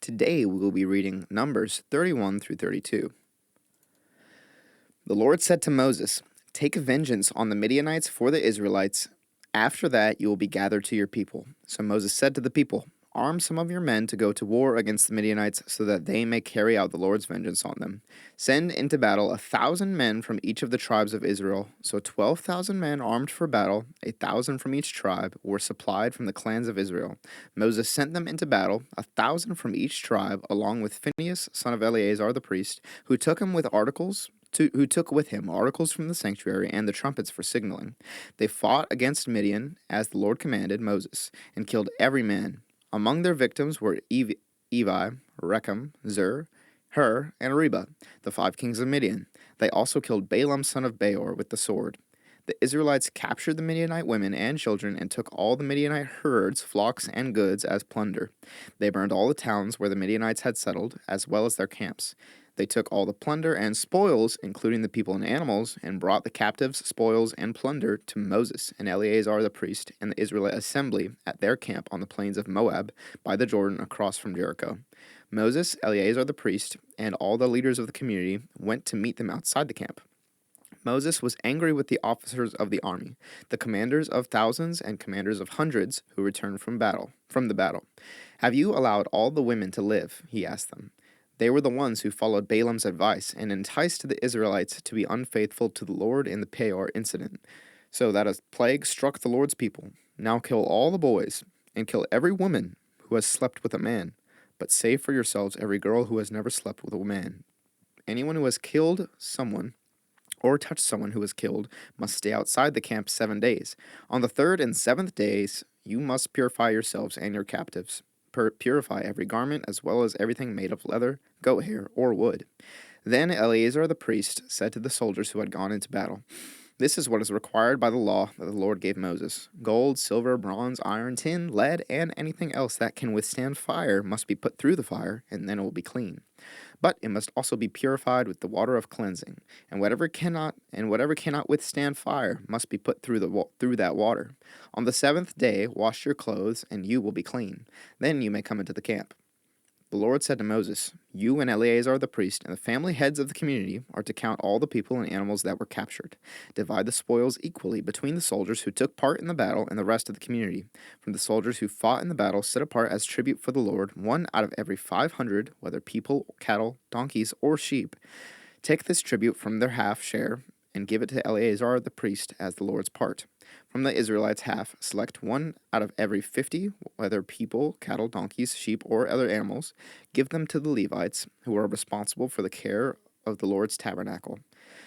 Today we will be reading Numbers 31 through 32. The Lord said to Moses, "Take vengeance on the Midianites for the Israelites. After that you will be gathered to your people." So Moses said to the people, "Arm some of your men to go to war against the Midianites so that they may carry out the Lord's vengeance on them. Send into battle 1,000 men from each of the tribes of Israel." So 12,000 men armed for battle, 1,000 from each tribe, were supplied from the clans of Israel. Moses sent them into battle, 1,000 from each tribe, along with Phinehas, son of Eleazar the priest, who took with him articles from the sanctuary and the trumpets for signaling. They fought against Midian, as the Lord commanded Moses, and killed every man. Among their victims were Evi, Rechem, Zur, Hur, and Reba, the 5 kings of Midian. They also killed Balaam son of Beor with the sword. The Israelites captured the Midianite women and children and took all the Midianite herds, flocks, and goods as plunder. They burned all the towns where the Midianites had settled, as well as their camps. They took all the plunder and spoils, including the people and animals, and brought the captives, spoils, and plunder to Moses and Eleazar the priest and the Israelite assembly at their camp on the plains of Moab by the Jordan across from Jericho. Moses, Eleazar the priest, and all the leaders of the community went to meet them outside the camp. Moses was angry with the officers of the army, the commanders of thousands and commanders of hundreds who returned from the battle. "Have you allowed all the women to live?" he asked them. They were the ones who followed Balaam's advice and enticed the Israelites to be unfaithful to the Lord in the Peor incident, so that a plague struck the Lord's people. Now kill all the boys, and kill every woman who has slept with a man, but save for yourselves every girl who has never slept with a man. Anyone who has killed someone or touched someone who was killed must stay outside the camp 7 days. On the 3rd and 7th days you must purify yourselves and your captives. Purify every garment as well as everything made of leather, goat hair, or wood." Then Eleazar the priest said to the soldiers who had gone into battle, "This is what is required by the law that the Lord gave Moses. Gold, silver, bronze, iron, tin, lead, and anything else that can withstand fire must be put through the fire, and then it will be clean. But it must also be purified with the water of cleansing, and whatever cannot withstand fire must be put through that water. On the 7th day wash your clothes, and you will be clean. Then you may come into the camp." The Lord said to Moses, "You and Eleazar the priest and the family heads of the community are to count all the people and animals that were captured. Divide the spoils equally between the soldiers who took part in the battle and the rest of the community. From the soldiers who fought in the battle, set apart as tribute for the Lord 1 out of every 500, whether people, cattle, donkeys, or sheep. Take this tribute from their half share and give it to Eleazar the priest as the Lord's part. From the Israelites' half, select 1 out of every 50, whether people, cattle, donkeys, sheep, or other animals. Give them to the Levites, who are responsible for the care of the Lord's tabernacle."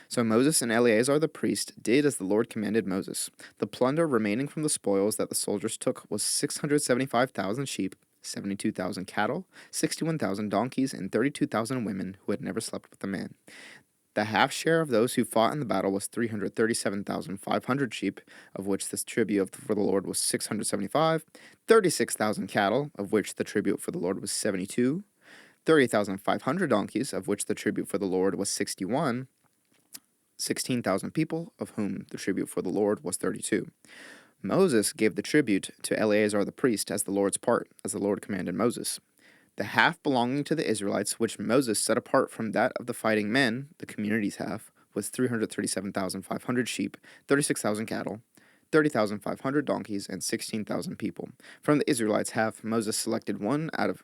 So Moses and Eleazar the priest did as the Lord commanded Moses. The plunder remaining from the spoils that the soldiers took was 675,000 sheep, 72,000 cattle, 61,000 donkeys, and 32,000 women who had never slept with a man. The half share of those who fought in the battle was 337,500 sheep, of which the tribute for the Lord was 675, 36,000 cattle, of which the tribute for the Lord was 72, 30,500 donkeys, of which the tribute for the Lord was 61, 16,000 people, of whom the tribute for the Lord was 32. Moses gave the tribute to Eleazar the priest as the Lord's part, as the Lord commanded Moses. The half belonging to the Israelites, which Moses set apart from that of the fighting men, the community's half, was 337,500 sheep, 36,000 cattle, 30,500 donkeys, and 16,000 people. From the Israelites' half, Moses selected 1 out of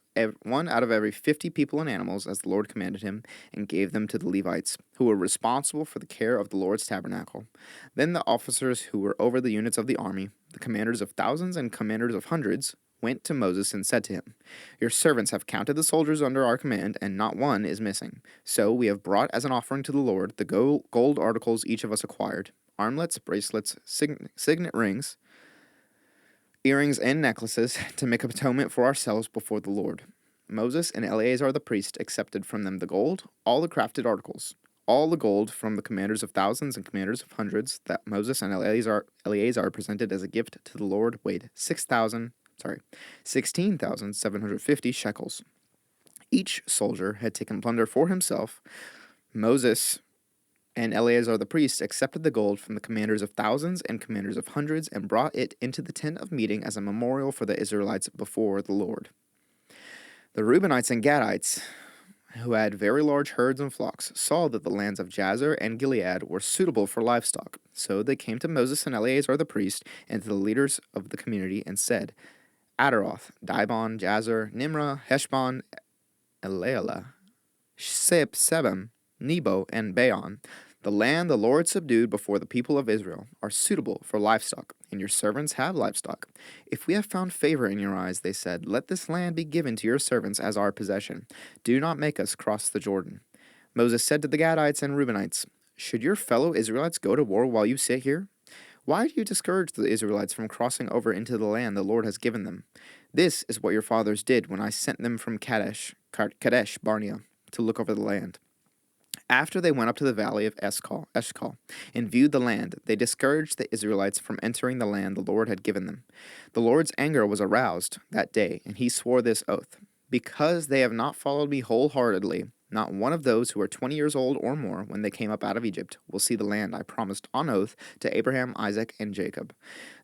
every 50 people and animals, as the Lord commanded him, and gave them to the Levites, who were responsible for the care of the Lord's tabernacle. Then the officers who were over the units of the army, the commanders of thousands and commanders of hundreds, went to Moses and said to him, "Your servants have counted the soldiers under our command, and not one is missing. So we have brought as an offering to the Lord the gold articles each of us acquired, armlets, bracelets, signet rings, earrings, and necklaces, to make atonement for ourselves before the Lord." Moses and Eleazar the priest accepted from them the gold, all the crafted articles, all the gold from the commanders of thousands and commanders of hundreds that Moses and Eleazar presented as a gift to the Lord weighed 16,750 shekels. Each soldier had taken plunder for himself. Moses and Eleazar the priest accepted the gold from the commanders of thousands and commanders of hundreds and brought it into the tent of meeting as a memorial for the Israelites before the Lord. The Reubenites and Gadites, who had very large herds and flocks, saw that the lands of Jazer and Gilead were suitable for livestock. So they came to Moses and Eleazar the priest and to the leaders of the community and said, Adaroth, Dibon, Jazer, Nimrah, Heshbon, Elealeh, Sebam, Nebo, and Baon, the land the Lord subdued before the people of Israel, are suitable for livestock, and your servants have livestock. If we have found favor in your eyes, they said, let this land be given to your servants as our possession. Do not make us cross the Jordan. Moses said to the Gadites and Reubenites, should your fellow Israelites go to war while you sit here? Why do you discourage the Israelites from crossing over into the land the Lord has given them? This is what your fathers did when I sent them from Kadesh Barnea, to look over the land. After they went up to the valley of Eshcol, and viewed the land, they discouraged the Israelites from entering the land the Lord had given them. The Lord's anger was aroused that day, and he swore this oath, because they have not followed me wholeheartedly, not one of those who are 20 years old or more when they came up out of Egypt will see the land I promised on oath to Abraham, Isaac, and Jacob.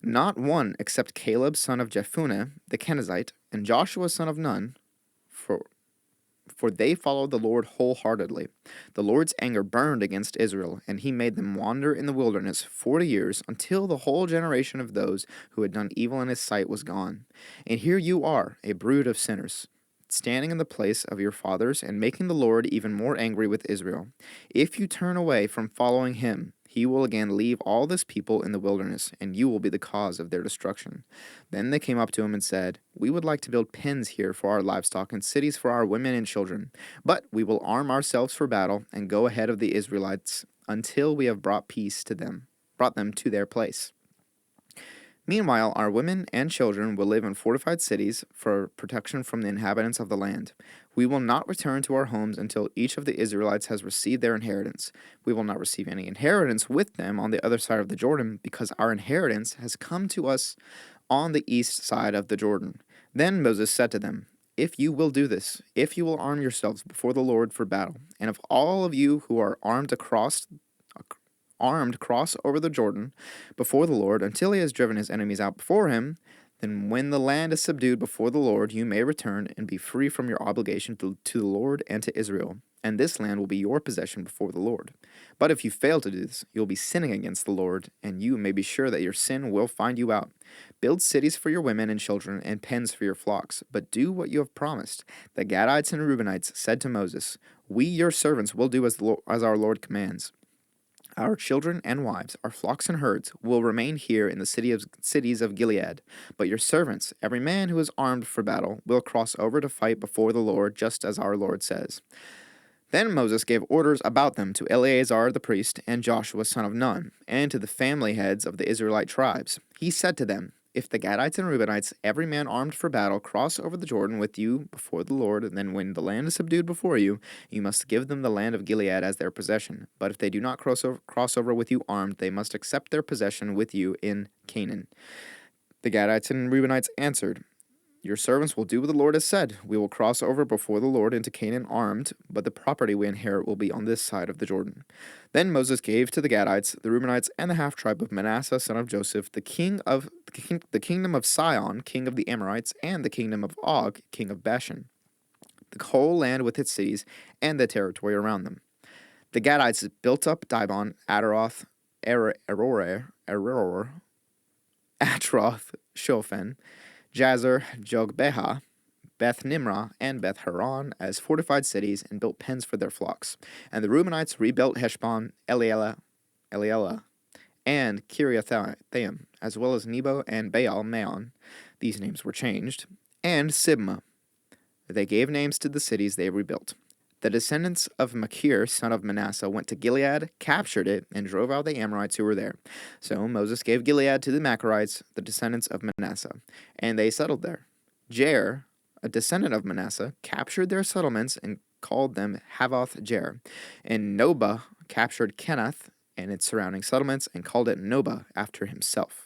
Not one except Caleb son of Jephunneh the Kenizzite, and Joshua son of Nun, for they followed the Lord wholeheartedly. The Lord's anger burned against Israel, and he made them wander in the wilderness 40 years, until the whole generation of those who had done evil in his sight was gone. And here you are, a brood of sinners, standing in the place of your fathers, and making the Lord even more angry with Israel. If you turn away from following him, he will again leave all this people in the wilderness, and you will be the cause of their destruction. Then they came up to him and said, we would like to build pens here for our livestock and cities for our women and children. But we will arm ourselves for battle and go ahead of the Israelites until we have brought them to their place. Meanwhile, our women and children will live in fortified cities for protection from the inhabitants of the land. We will not return to our homes until each of the Israelites has received their inheritance. We will not receive any inheritance with them on the other side of the Jordan, because our inheritance has come to us on the east side of the Jordan. Then Moses said to them, if you will do this, if you will arm yourselves before the Lord for battle, and if all of you who are armed cross over the Jordan before the Lord until he has driven his enemies out before him, then when the land is subdued before the Lord, you may return and be free from your obligation to the Lord and to Israel, and this land will be your possession before the Lord. But if you fail to do this, you will be sinning against the Lord, and you may be sure that your sin will find you out. Build cities for your women and children and pens for your flocks, but do what you have promised. The Gadites and Reubenites said to Moses, we, your servants, will do as our Lord commands. Our children and wives, our flocks and herds, will remain here in the cities of Gilead. But your servants, every man who is armed for battle, will cross over to fight before the Lord, just as our Lord says. Then Moses gave orders about them to Eleazar the priest and Joshua son of Nun, and to the family heads of the Israelite tribes. He said to them, if the Gadites and Reubenites, every man armed for battle, cross over the Jordan with you before the Lord, then when the land is subdued before you, you must give them the land of Gilead as their possession. But if they do not cross over with you armed, they must accept their possession with you in Canaan. The Gadites and Reubenites answered, your servants will do what the Lord has said. We will cross over before the Lord into Canaan armed, but the property we inherit will be on this side of the Jordan. Then Moses gave to the Gadites, the Reubenites, and the half-tribe of Manasseh, son of Joseph, the kingdom of Sihon, king of the Amorites, and the kingdom of Og, king of Bashan, the whole land with its cities and the territory around them. The Gadites built up Dibon, Adaroth, Atroth, Shophen, Jazer, Jogbeha, Beth Nimrah, and Beth Haran as fortified cities, and built pens for their flocks. And the Reubenites rebuilt Heshbon, Elealeh, and Kiriathaim, as well as Nebo and Baal Maon. These names were changed. And Sibmah. They gave names to the cities they rebuilt. The descendants of Machir, son of Manasseh, went to Gilead, captured it, and drove out the Amorites who were there. So Moses gave Gilead to the Machirites, the descendants of Manasseh, and they settled there. Jair, a descendant of Manasseh, captured their settlements and called them Havoth Jair. And Nobah captured Kenath and its surrounding settlements and called it Nobah after himself.